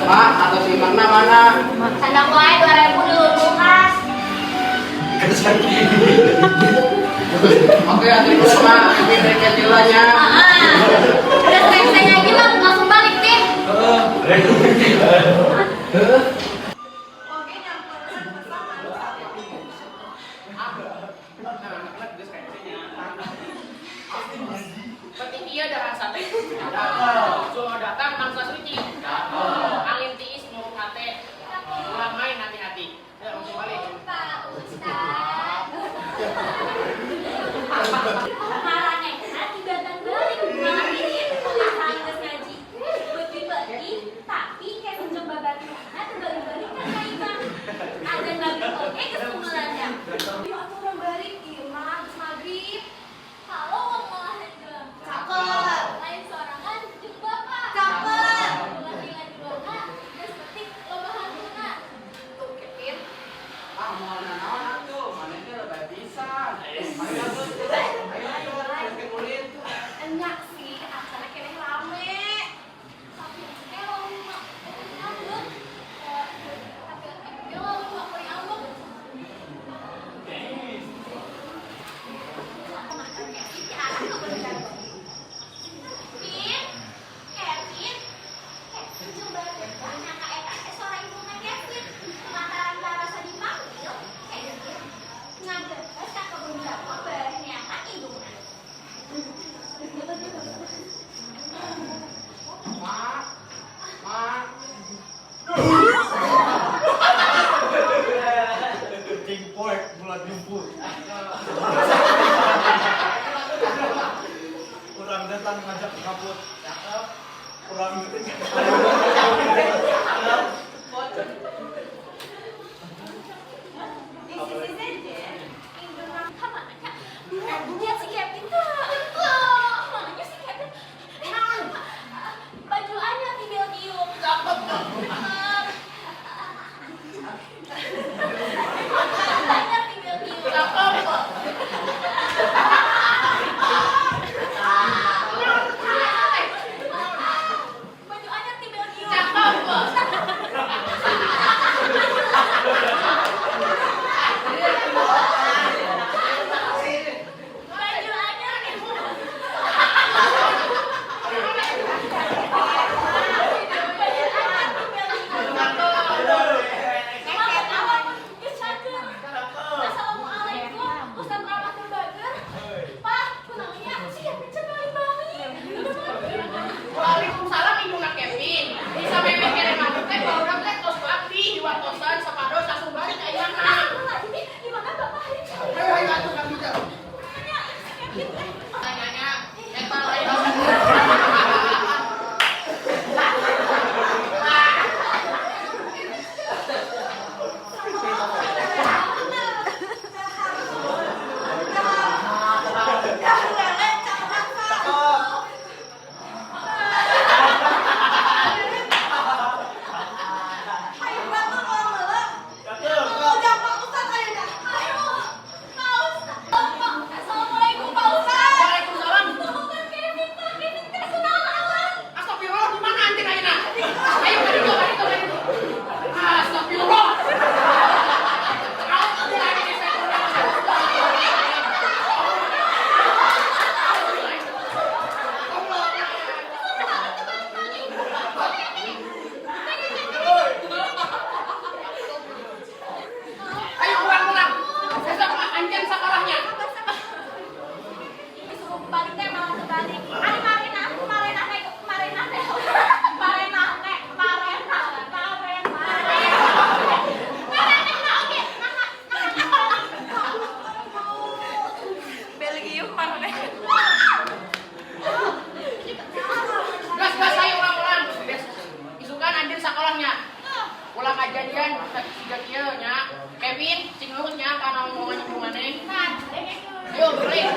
Mak, atau si Magna mana? Sandang wae 2000 dulu Lukas. Oke, hati dulu Mak, ini kecilannya. Udah selesai aja Bang, langsung balik Pin. Penting dia dah sate. Semua datang bangsa suci. Angin tiis mau kate. Pulang main hati-hati. Ya, langsung balik. Pak Ustaz. Marahnya nanti datang balik. Ngapain tulisan geus ngaji. Beuti-beuti tapi kayak mencoba bagaimana terbalik-balik kan kayak ada maghrib oke kesumulannya. Yuk aku mau balik imam maghrib. Halo ngomong aja. Cakep. Lain sorangan jeung bapak. Cakep. Lagi-lagi dona geus penting loba hantuna. Tuh Kevin. Ah, mau naon atuh? Manehna lebih bisa. Ayo ke kulit. Enyak sih, acara kene rame. Tapi kalau mah nyambut. Tapi kalau mah paling ambek. Mak, mak. Import bulan jemput. Kurang datang ngajak kabut. Kurang Baju aja di Belgium. Banyak di Belgium. Baju aja di Belgium. Baju aja nih. Assalamualaikum, Ustaz Rahmatul Bagir. Pak, kunangnya siap cenah banget. Waalaikumsalam indungna Kevin. Bisa memek kene mah teh barudak teh tos abdi di wartosan sapados langsung balik ka ayeuna. Ini di mana Bapak hari? Ayo atuh kan bisa. Tanyanya eta lain. Assalamualaikum Pak Ustaz. Waalaikumsalam. Bukan Kevin, Pak. Kevin teh kenalan. Astagfirullah di mana anjing ayeuna? Ayo balik. Astagfirullah. Ayo pulang. Besok mah anjing sakalahnya. Disuruh balik teh malah kebalik. Ari marenah teh. Belgium mana? Gas ayo ulang. Isukan anjing sakolahnya. Ulang kejadian tiga kieu nya. Kevin, cing luhut nya kana omongan ibu maneh. Ayo balik.